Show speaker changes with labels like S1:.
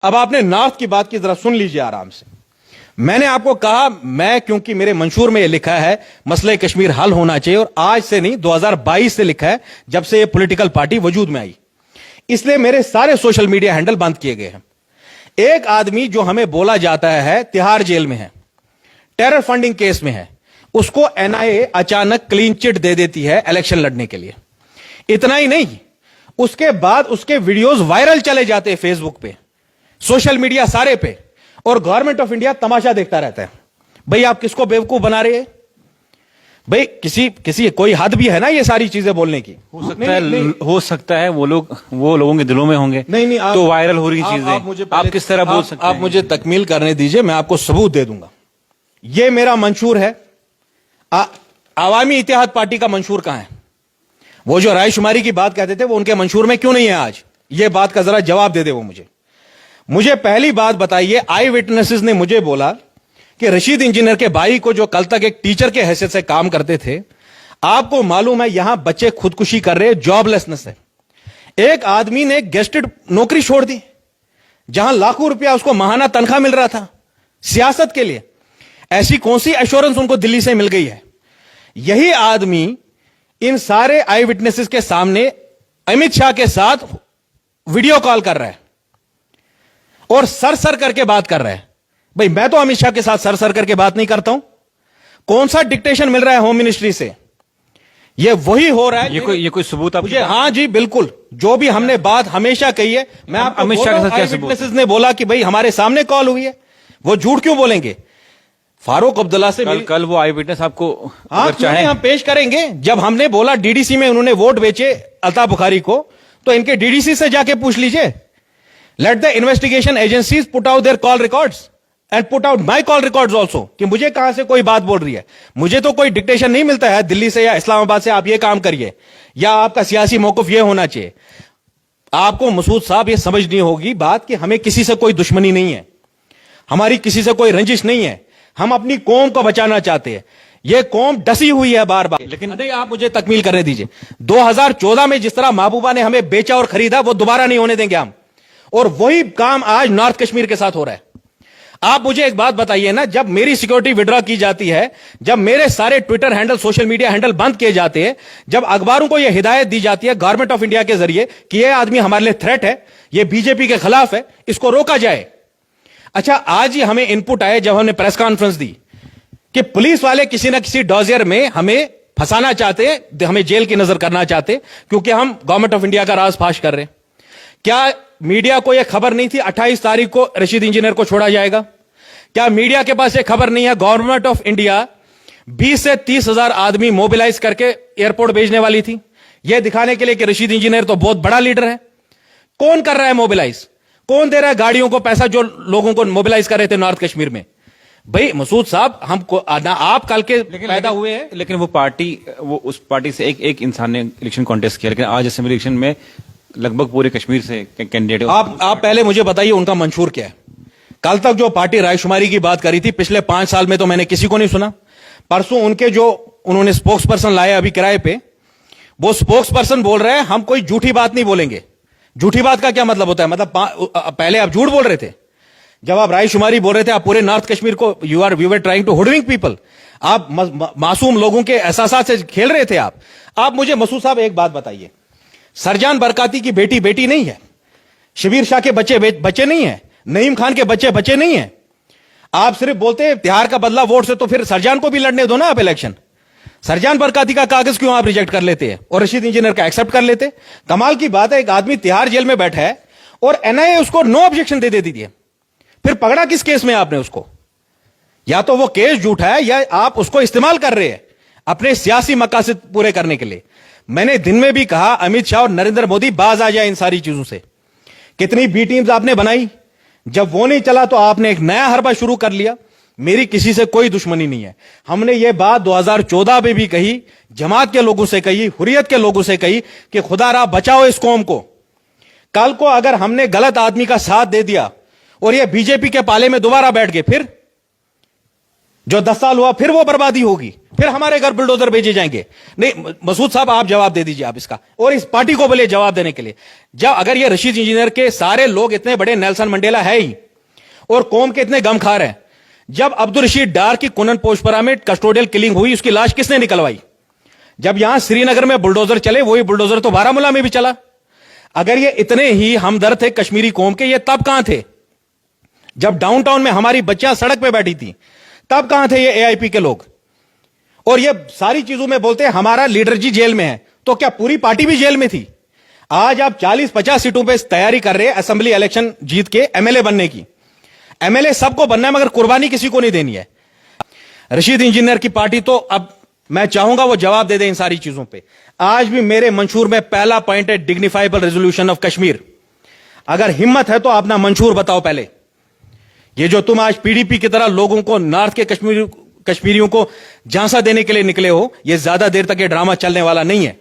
S1: अब आपने नॉर्थ की बात की, जरा सुन लीजिए आराम से। मैंने आपको कहा, मैं क्योंकि मेरे मंशूर में यह लिखा है मसले कश्मीर हल होना चाहिए, और आज से नहीं 2022 से लिखा है, जब से यह पॉलिटिकल पार्टी वजूद में आई, इसलिए मेरे सारे सोशल मीडिया हैंडल बंद किए गए हैं। एक आदमी जो हमें बोला जाता है तिहाड़ जेल में है, टेरर फंडिंग केस में है, उसको एनआईए अचानक क्लीन चिट दे देती है इलेक्शन लड़ने के लिए। इतना ही नहीं, उसके बाद उसके वीडियोस वायरल चले जाते हैं फेसबुक पे, सोशल मीडिया सारे पे, और गवर्नमेंट ऑफ इंडिया तमाशा देखता रहता है। भाई आप किसको बेवकूफ बना रहे हैं? भाई किसी कोई हद भी है ना ये सारी चीजें बोलने की।
S2: हो सकता है वो लोगों के दिलों में होंगे।
S1: नहीं,
S2: तो वायरल हो रही चीजें आप किस तरह बोल सकते हैं?
S1: आप मुझे तकमील करने दीजिए, मैं आपको सबूत दे दूंगा। ये मेरा मंशूर है। आवामी इत्तेहाद पार्टी का मंशूर कहां है? वो जो रायशुमारी की बात कहते थे वो उनके मंशूर में क्यों नहीं है आज? ये बात का जरा जवाब दे दे वो मुझे पहली बात बताइए। आई विटनेसेस ने मुझे बोला कि रशीद इंजीनियर के भाई को, जो कल तक एक टीचर के हैसियत से काम करते थे, आपको मालूम है यहां बच्चे खुदकुशी कर रहे, जॉबलेसनेस है। एक आदमी ने गेस्टेड नौकरी छोड़ दी जहां लाखों रुपया उसको माहाना तनख्वाह मिल रहा था सियासत के लिए। ऐसी कौन सी एश्योरेंस उनको दिल्ली से मिल गई है? यही आदमी इन सारे आई विटनेसेस के सामने अमित शाह के साथ वीडियो कॉल कर रहा है और सर करके बात कर रहा है। भाई मैं तो अमित शाह के साथ सर करके बात नहीं करता हूं। कौन सा डिक्टेशन मिल रहा है होम मिनिस्ट्री से? ये वही हो रहा है।
S2: ये कोई सबूत आप
S1: मुझे? हाँ जी बिल्कुल, जो भी हमने बात हमेशा कही है। मैं आपको
S2: अमित शाह के साथ क्या सबूत?
S1: विटनेसेस ने बोला कि भाई हमारे सामने कॉल हुई है, वो झूठ क्यों बोलेंगे? फारूक अब्दुल्ला से
S2: कल वो आई विटनेस आपको
S1: अगर चाहे हम पेश करेंगे। जब हमने बोला डीडीसी में उन्होंने वोट बेचे अल्ताफ बुखारी को, तो इनके डीडीसी से जाके पूछ लीजिए। Let the investigation agencies put out their call records and put out my call records also, कि मुझे कहां से कोई बात बोल रही है। मुझे तो कोई डिक्टेशन नहीं मिलता है दिल्ली से या इस्लामाबाद से, आप ये काम करिए या आपका सियासी मौकफ ये होना चाहिए। आपको मसूद साहब ये समझनी होगी बात कि हमें किसी से कोई दुश्मनी नहीं है, हमारी किसी से कोई रंजिश नहीं है। हम अपनी कौम को बचाना चाहते हैं। यह कौम डसी हुई है बार बार। लेकिन नहीं, आप मुझे तकमील करने दीजिए। 2014 में जिस तरह महबूबा ने हमें बेचा और खरीदा, वो दोबारा नहीं होने देंगे हम। और वही काम आज नॉर्थ कश्मीर के साथ हो रहा है। आप मुझे एक बात बताइए ना, जब मेरी सिक्योरिटी विड्रॉ की जाती है, जब मेरे सारे Twitter handle, social media handle बंद किए जाते हैं, जब अखबारों को यह हिदायत दी जाती है गवर्नमेंट ऑफ इंडिया के जरिए कि यह आदमी हमारे लिए थ्रेट है, यह बीजेपी के खिलाफ है, इसको रोका जाए। अच्छा, आज ही हमें इनपुट आए जब हमने प्रेस कॉन्फ्रेंस दी कि पुलिस वाले किसी ना किसी डॉजियर में हमें फंसाना चाहते हैं, हमें जेल की नजर करना चाहते, क्योंकि हम गवर्नमेंट ऑफ इंडिया का राज फाश कर रहे हैं। क्या मीडिया को यह खबर नहीं थी 28 तारीख को रशीद इंजीनियर को छोड़ा जाएगा? क्या मीडिया के पास यह खबर नहीं है गवर्नमेंट ऑफ इंडिया 20 से 30 हजार आदमी मोबिलाइज करके एयरपोर्ट भेजने वाली थी, यह दिखाने के लिए कि रशीद इंजीनियर तो बहुत बड़ा लीडर है? कौन कर रहा है मोबिलाइज? कौन दे रहा है गाड़ियों को पैसा जो लोगों को मोबिलाइज कर रहे थे नॉर्थ कश्मीर में? भाई मसूद साहब, हमको आप कल के पैदा हुए हैं,
S2: लेकिन वो उस पार्टी से एक इंसान ने इलेक्शन कॉन्टेस्ट किया, लेकिन आज असेंबली इलेक्शन में लगभग पूरे कश्मीर से कैंडिडेट।
S1: आप पहले मुझे बताइए उनका मंशूर क्या है? कल तक जो पार्टी रायशुमारी की बात करी थी, पिछले 5 साल में तो मैंने किसी को नहीं सुना। परसों उनके जो उन्होंने स्पोक्स पर्सन लाया अभी किराए पे, वो स्पोक्स पर्सन बोल रहे हैं हम कोई झूठी बात नहीं बोलेंगे। झूठी बात का क्या मतलब होता है? मतलब पहले आप झूठ बोल रहे थे जब आप रायशुमारी बोल रहे थे, आप पूरे नॉर्थ कश्मीर को we were trying to hoodwink people. आप मासूम लोगों के एहसास से खेल रहे थे आप मुझे मसूद साहब एक बात बताइए, सरजान बरकाती की बेटी नहीं है, शबीर शाह के बच्चे नहीं है, नईम खान के बच्चे नहीं है। आप सिर्फ बोलते हैं तिहाड़ का बदला वोट से, तो फिर सरजान को भी लड़ने दो ना आप इलेक्शन। सरजान बरकाती का कागज क्यों आप रिजेक्ट कर लेते हैं और रशीद इंजीनियर का एक्सेप्ट कर लेते? कमाल की बात है, एक आदमी तिहाड़ जेल में बैठा है और एनआईए उसको नो ऑब्जेक्शन दे देती है। फिर पकड़ा किस केस में आपने उसको? या तो वो केस झूठा है या आप उसको इस्तेमाल कर रहे हैं अपने सियासी मकासद पूरे करने के लिए। मैंने दिन में भी कहा अमित शाह और नरेंद्र मोदी बाज आ जाए इन सारी चीजों से। कितनी बी टीम्स आपने बनाई, जब वो नहीं चला तो आपने एक नया हरबा शुरू कर लिया। मेरी किसी से कोई दुश्मनी नहीं है। हमने ये बात 2014 में भी कही, जमात के लोगों से कही, हुर्रियत के लोगों से कही कि खुदा रा बचाओ इस कौम को। कल को अगर हमने गलत आदमी का साथ दे दिया और ये बीजेपी के पाले में दोबारा बैठ गए, जो 10 साल हुआ फिर वो बर्बादी होगी, फिर हमारे घर बुलडोजर भेजे जाएंगे। नहीं मसूद साहब, आप जवाब दे दीजिए आप इसका, और इस पार्टी को बोले जवाब देने के लिए। जब अगर ये रशीद इंजीनियर के सारे लोग इतने बड़े नेल्सन मंडेला है ही और कौम के इतने गमखार हैं, जब अब्दुल रशीद डार की कुनन पोशपरा में कस्टोडियल किलिंग हुई, उसकी लाश किसने निकलवाई? जब यहां श्रीनगर में बुलडोजर चले, वही बुलडोजर तो बारामूला में भी चला। अगर ये इतने ही हमदर्द थे कश्मीरी कौम के, ये तब कहां थे? जब डाउनटाउन में हमारी बच्चियां सड़क पे बैठी थी, तब कहां थे ये एआईपी के लोग? और ये सारी चीजों में बोलते हैं हमारा लीडर जी जेल में है, तो क्या पूरी पार्टी भी जेल में थी? आज आप 40-50 सीटों पे तैयारी कर रहे हैं असेंबली इलेक्शन जीत के एमएलए बनने की। एमएलए सबको बनना है, मगर कुर्बानी किसी को नहीं देनी है। रशीद इंजीनियर की पार्टी तो अब मैं चाहूंगा वो जवाब दे दे इन सारी चीजों पे। आज भी मेरे मंशूर में पहला पॉइंट है डिग्निफाइबल रेजोल्यूशन ऑफ कश्मीर। अगर हिम्मत है तो अपना मंशूर बताओ पहले। ये जो तुम आज पीडीपी की तरह लोगों को, नॉर्थ के कश्मीरियों को झांसा देने के लिए निकले हो, ये ज्यादा देर तक ये ड्रामा चलने वाला नहीं है।